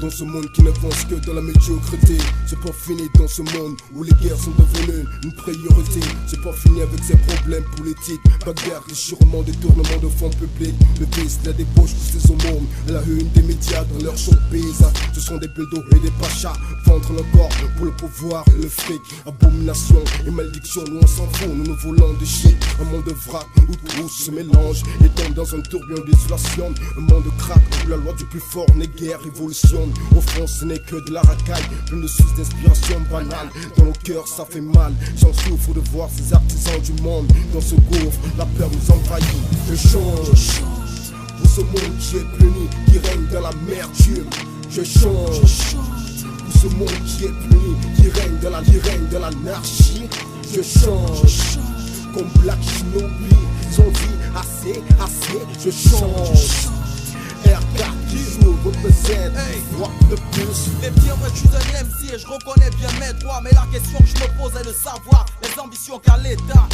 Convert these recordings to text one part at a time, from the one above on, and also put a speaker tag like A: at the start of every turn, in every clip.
A: Dans ce monde qui n'avance que dans la médiocrité. C'est pas fini dans ce monde où les guerres sont devenues une priorité. C'est pas fini avec ces problèmes politiques. Bagarre, déchirement, détournement de fonds publics. Le vice, la débauche, tous ces aumônes. À la une des médias dans leur showbiz. Ce sont des bulldozers et des pachas. Vendre le corps pour le pouvoir et le fric. Abomination et malédiction, nous on s'en fout, nous nous voulons de shit. Un monde de vrac où tout se mélange et tombe dans un tourbillon d'isolation. Un monde de crack où la loi du plus fort n'est guère révolution. Au fond ce n'est que de la racaille, plein de sources d'inspiration banale. Dans nos cœurs ça fait mal, j'en souffre de voir ces artisans du monde. Dans ce gouffre, la peur nous envahit. Je change pour ce monde qui est puni, qui règne dans l'amertume. Je change pour ce monde qui est puni, qui règne dans l'anarchie. Je change comme Black Shinobi, son vie assez, je change. R4 toujours représente, voire de plus.
B: Et bien vrai, je suis un MC et je reconnais bien mes droits. Mais la question que je me pose est de savoir les ambitions qu'a l'État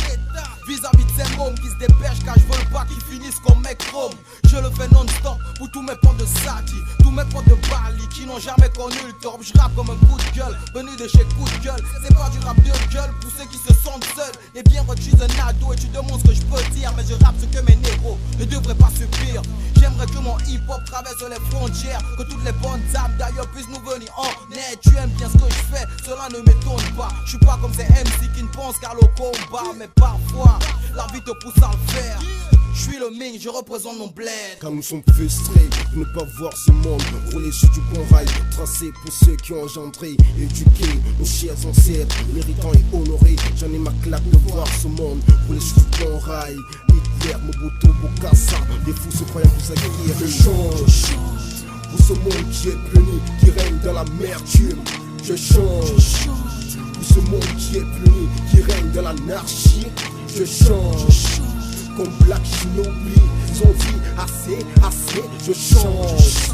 B: vis-à-vis de ces mômes qui se dépêchent car je veux pas qu'ils finissent comme mes chromes. Je le fais non-stop pour tous mes potes de Saki, tous mes potes de Bali qui n'ont jamais connu le torp. Je rappe comme un coup de gueule, venu de chez coup de gueule. C'est pas du rap de gueule pour ceux qui se sentent seuls. Et bien vrai, je suis un ado et tu demandes ce que je peux dire. Mais je rappe ce que mes négros ne devraient pas subir. J'aimerais que mon hip-hop traverse les frontières, que toutes les bonnes âmes d'ailleurs puissent nous venir en aide. Tu aimes bien ce que je fais, cela ne m'étonne pas. Je suis pas comme ces MC qui ne pensent qu'à le combat. Mais parfois, la vie te pousse à le faire. Je suis le Ming, je représente mon bled.
A: Car nous sommes frustrés de ne pas voir ce monde rouler sur du bon rail, tracé pour ceux qui ont engendré, éduqué nos chers ancêtres, méritants et honorés. J'en ai ma claque de voir ce monde rouler sur du bon rail. Hitler, Mobutu, Bokassa, des fous se croyant pour s'acquérir. Je change pour ce monde qui est puni, qui règne dans l'amertume. Je change pour ce monde qui est puni, qui règne dans l'anarchie. Je change comme Black Shinobi, son vie assez, je change.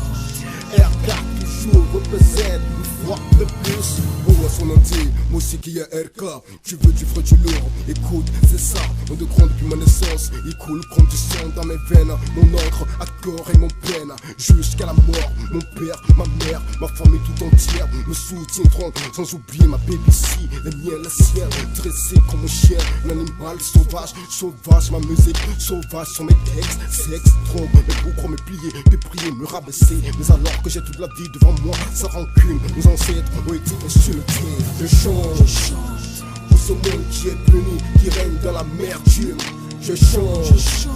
A: R4 toujours représente une fois de plus. Pour moi son entier, moi aussi qui est RK. Tu veux du vrai, du lourd, écoute, c'est ça. On te croit depuis ma naissance, il coule comme du sang dans mes veines. Mon encre, accord et mon peine, jusqu'à la mort. Mon père, ma mère, ma famille tout entière me soutiendront, sans oublier ma baby-ci, les miens, la sienne. Dressé comme un chien, un animal sauvage, sauvage ma musique, sauvage sont mes textes. Sexe, trompe, mes boucles me plier, déprier, me rabaisser. Mais alors que j'ai toute la vie devant moi, sans rancune, nos ancêtres ont été insultés. Je change pour ce monde qui est puni, qui règne dans l'amertume. Je change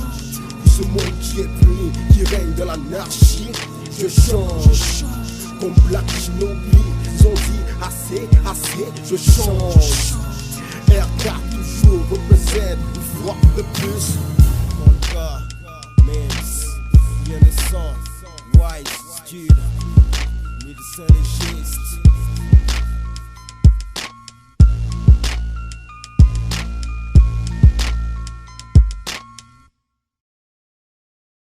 A: pour ce monde qui est puni, qui règne dans l'anarchie. Je change comme Black Shinobi, son vie assez, je change. R4 toujours représente